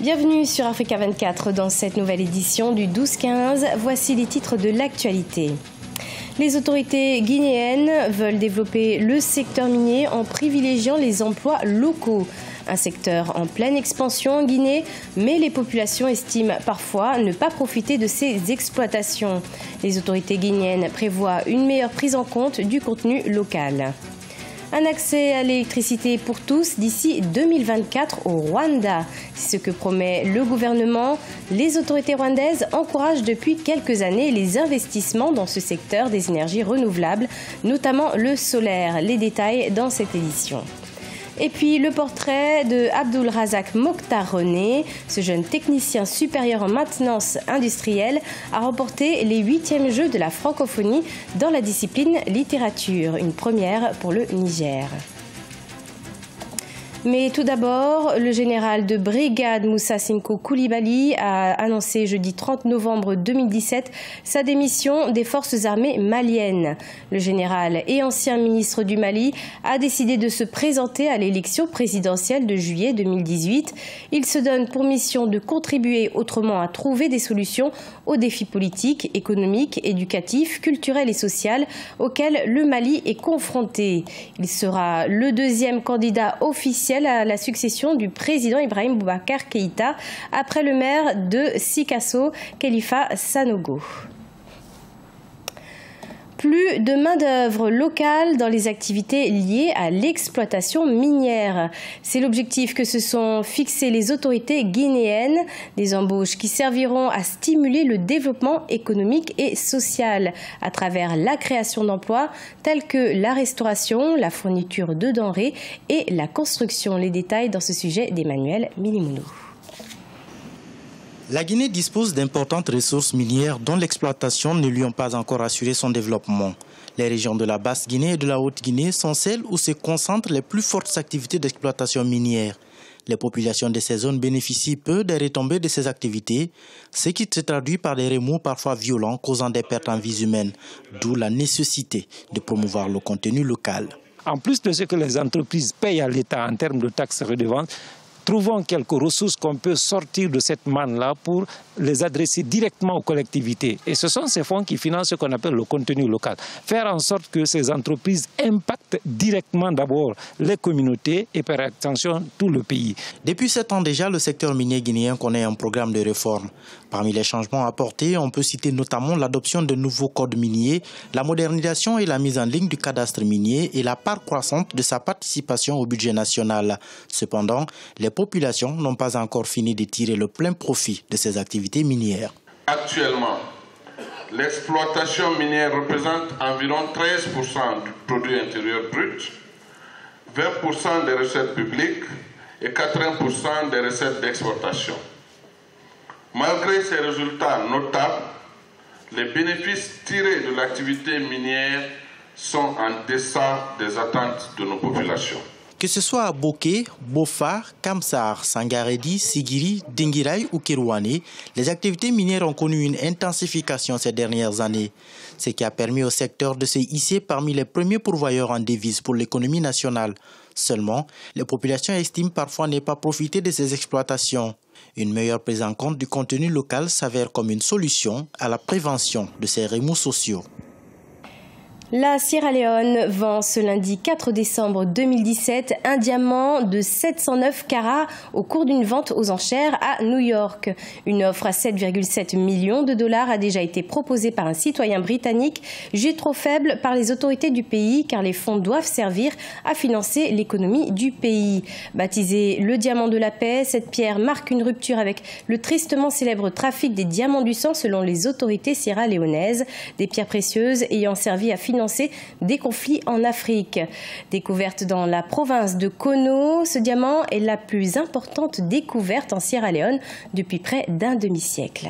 Bienvenue sur Africa 24 dans cette nouvelle édition du 12-15. Voici les titres de l'actualité. Les autorités guinéennes veulent développer le secteur minier en privilégiant les emplois locaux. Un secteur en pleine expansion en Guinée, mais les populations estiment parfois ne pas profiter de ces exploitations. Les autorités guinéennes prévoient une meilleure prise en compte du contenu local. Un accès à l'électricité pour tous d'ici 2024 au Rwanda. C'est ce que promet le gouvernement. Les autorités rwandaises encouragent depuis quelques années les investissements dans ce secteur des énergies renouvelables, notamment le solaire. Les détails dans cette édition. Et puis le portrait de Abdulrazak Mokhtar René, ce jeune technicien supérieur en maintenance industrielle, a remporté les 8e Jeux de la francophonie dans la discipline littérature, une première pour le Niger. Mais tout d'abord, le général de brigade Moussa Sinko Koulibaly a annoncé jeudi 30 novembre 2017 sa démission des forces armées maliennes. Le général et ancien ministre du Mali a décidé de se présenter à l'élection présidentielle de juillet 2018. Il se donne pour mission de contribuer autrement à trouver des solutions aux défis politiques, économiques, éducatifs, culturels et sociaux auxquels le Mali est confronté. Il sera le deuxième candidat officiel à la succession du président Ibrahim Boubacar Keïta après le maire de Sikasso, Khalifa Sanogo. Plus de main-d'œuvre locale dans les activités liées à l'exploitation minière. C'est l'objectif que se sont fixés les autorités guinéennes. Des embauches qui serviront à stimuler le développement économique et social à travers la création d'emplois tels que la restauration, la fourniture de denrées et la construction. Les détails dans ce sujet d'Emmanuel Milimounou. La Guinée dispose d'importantes ressources minières dont l'exploitation ne lui ont pas encore assuré son développement. Les régions de la Basse-Guinée et de la Haute-Guinée sont celles où se concentrent les plus fortes activités d'exploitation minière. Les populations de ces zones bénéficient peu des retombées de ces activités, ce qui se traduit par des remous parfois violents causant des pertes en vies humaines, d'où la nécessité de promouvoir le contenu local. En plus de ce que les entreprises payent à l'État en termes de taxes et redevances, trouvons quelques ressources qu'on peut sortir de cette manne-là pour les adresser directement aux collectivités. Et ce sont ces fonds qui financent ce qu'on appelle le contenu local. Faire en sorte que ces entreprises impactent directement d'abord les communautés et par extension tout le pays. Depuis 7 ans déjà, le secteur minier guinéen connaît un programme de réforme. Parmi les changements apportés, on peut citer notamment l'adoption de nouveaux codes miniers, la modernisation et la mise en ligne du cadastre minier et la part croissante de sa participation au budget national. Cependant, les populations n'ont pas encore fini de tirer le plein profit de ces activités minières. Actuellement, l'exploitation minière représente environ 13% du produit intérieur brut, 20% des recettes publiques et 80% des recettes d'exportation. Malgré ces résultats notables, les bénéfices tirés de l'activité minière sont en deçà des attentes de nos populations. Que ce soit à Boké, Bofa, Kamsar, Sangaredi, Sigiri, Dingirai ou Kirouane, les activités minières ont connu une intensification ces dernières années, ce qui a permis au secteur de se hisser parmi les premiers pourvoyeurs en devises pour l'économie nationale. Seulement, les populations estiment parfois ne pas profiter de ces exploitations. Une meilleure prise en compte du contenu local s'avère comme une solution à la prévention de ces remous sociaux. La Sierra Leone vend ce lundi 4 décembre 2017 un diamant de 709 carats au cours d'une vente aux enchères à New York. Une offre à 7,7 millions de dollars a déjà été proposée par un citoyen britannique, jugé trop faible par les autorités du pays car les fonds doivent servir à financer l'économie du pays. Baptisée le diamant de la paix, cette pierre marque une rupture avec le tristement célèbre trafic des diamants du sang selon les autorités sierra-léonaises, des pierres précieuses ayant servi à financer des conflits en Afrique. Découverte dans la province de Kono, ce diamant est la plus importante découverte en Sierra Leone depuis près d'un demi-siècle.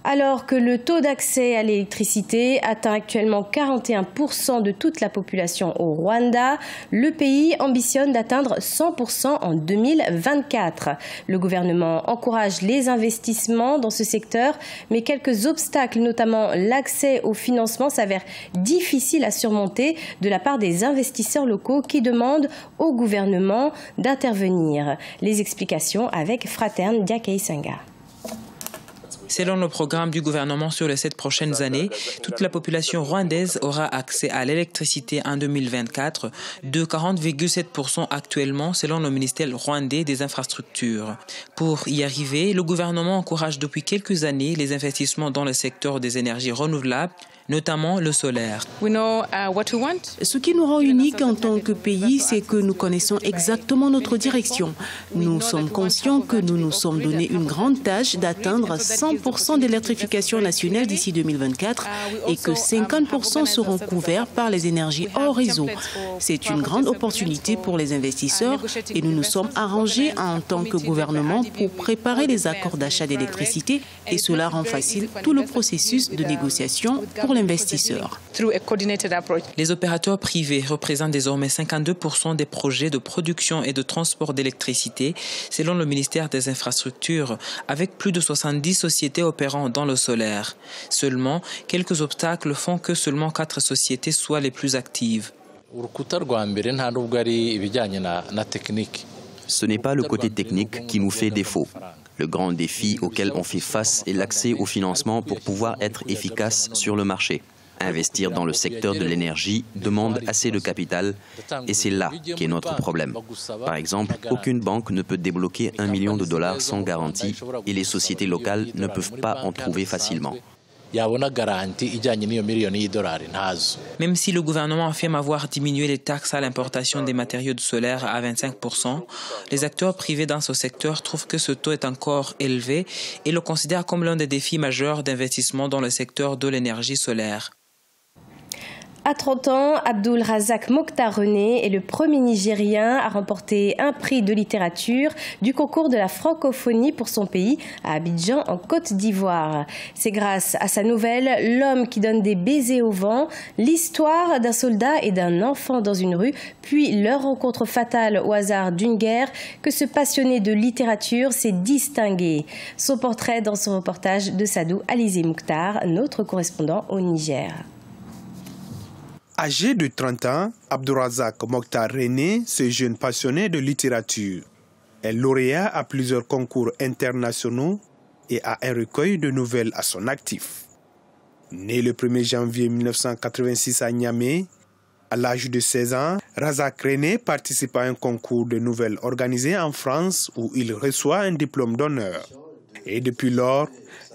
Alors que le taux d'accès à l'électricité atteint actuellement 41% de toute la population au Rwanda, le pays ambitionne d'atteindre 100% en 2024. Le gouvernement encourage les investissements dans ce secteur, mais quelques obstacles, notamment l'accès au financement, s'avèrent difficiles à surmonter de la part des investisseurs locaux qui demandent au gouvernement d'intervenir. Les explications avec Fraterne Diakei-Sanga. Selon le programme du gouvernement sur les 7 prochaines années, toute la population rwandaise aura accès à l'électricité en 2024, de 40,7% actuellement selon le ministère rwandais des infrastructures. Pour y arriver, le gouvernement encourage depuis quelques années les investissements dans le secteur des énergies renouvelables, notamment le solaire. Ce qui nous rend unique en tant que pays, c'est que nous connaissons exactement notre direction. Nous sommes conscients que nous nous sommes donné une grande tâche d'atteindre 100% d'électrification nationale d'ici 2024 et que 50% seront couverts par les énergies hors réseau. C'est une grande opportunité pour les investisseurs et nous nous sommes arrangés en tant que gouvernement pour préparer les accords d'achat d'électricité et cela rend facile tout le processus de négociation pour l'investisseur. Les opérateurs privés représentent désormais 52% des projets de production et de transport d'électricité, selon le ministère des Infrastructures, avec plus de 70 sociétés opérant dans le solaire. Seulement, quelques obstacles font que seulement 4 sociétés soient les plus actives. Ce n'est pas le côté technique qui nous fait défaut. Le grand défi auquel on fait face est l'accès au financement pour pouvoir être efficace sur le marché. Investir dans le secteur de l'énergie demande assez de capital et c'est là qu'est notre problème. Par exemple, aucune banque ne peut débloquer $1 million sans garantie et les sociétés locales ne peuvent pas en trouver facilement. Même si le gouvernement affirme avoir diminué les taxes à l'importation des matériaux solaires à 25%, les acteurs privés dans ce secteur trouvent que ce taux est encore élevé et le considèrent comme l'un des défis majeurs d'investissement dans le secteur de l'énergie solaire. À 30 ans, Abdul Razak Mokhtar René est le premier Nigérien à remporter un prix de littérature du concours de la francophonie pour son pays à Abidjan en Côte d'Ivoire. C'est grâce à sa nouvelle « L'homme qui donne des baisers au vent », l'histoire d'un soldat et d'un enfant dans une rue, puis leur rencontre fatale au hasard d'une guerre, que ce passionné de littérature s'est distingué. Son portrait dans ce reportage de Sadou Alizé Mokhtar, notre correspondant au Niger. Âgé de 30 ans, Abdul Razak Mokhtar René, ce jeune passionné de littérature, est lauréat à plusieurs concours internationaux et a un recueil de nouvelles à son actif. Né le 1er janvier 1986 à Niamey, à l'âge de 16 ans, Razak René participe à un concours de nouvelles organisé en France où il reçoit un diplôme d'honneur. Et depuis lors,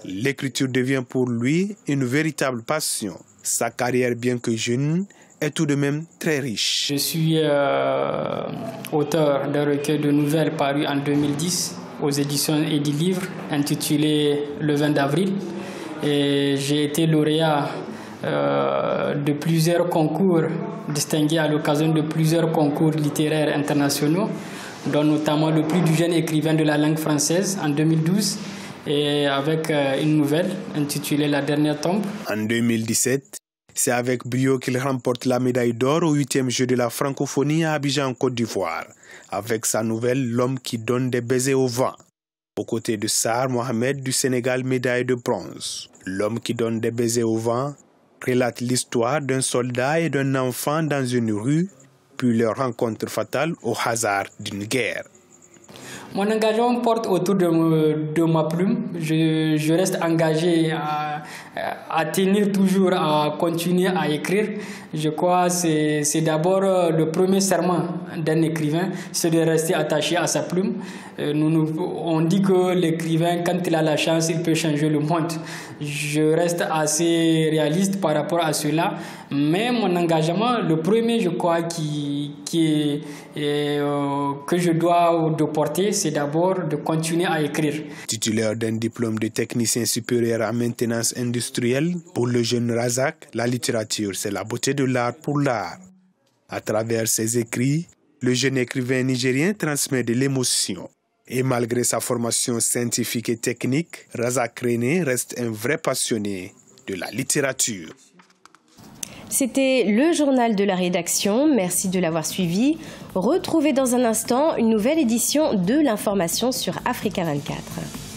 l'écriture devient pour lui une véritable passion. Sa carrière, bien que jeune, est tout de même très riche. Je suis auteur d'un recueil de nouvelles paru en 2010 aux éditions Edilivre, intitulé Le 20 d'avril. Et j'ai été lauréat de plusieurs concours, distingué à l'occasion de plusieurs concours littéraires internationaux, dont notamment le prix du jeune écrivain de la langue française en 2012. Et avec une nouvelle intitulée La dernière tombe. En 2017, c'est avec brio qu'il remporte la médaille d'or au 8e jeu de la francophonie à Abidjan en Côte d'Ivoire, avec sa nouvelle L'homme qui donne des baisers au vent. Aux côtés de Sarr Mohamed du Sénégal, médaille de bronze. L'homme qui donne des baisers au vent relate l'histoire d'un soldat et d'un enfant dans une rue, puis leur rencontre fatale au hasard d'une guerre. Mon engagement porte autour de ma plume. Je reste engagé à tenir toujours, à continuer à écrire. Je crois que c'est d'abord le premier serment d'un écrivain, c'est de rester attaché à sa plume. On dit que l'écrivain, quand il a la chance, il peut changer le monde. Je reste assez réaliste par rapport à cela. Mais mon engagement, le premier, je crois, que je dois de porter, c'est d'abord de continuer à écrire. Titulaire d'un diplôme de technicien supérieur en maintenance industrielle, pour le jeune Razak, la littérature, c'est la beauté de l'art pour l'art. À travers ses écrits, le jeune écrivain nigérien transmet de l'émotion. Et malgré sa formation scientifique et technique, Razak René reste un vrai passionné de la littérature. C'était le journal de la rédaction. Merci de l'avoir suivi. Retrouvez dans un instant une nouvelle édition de l'information sur Africa 24.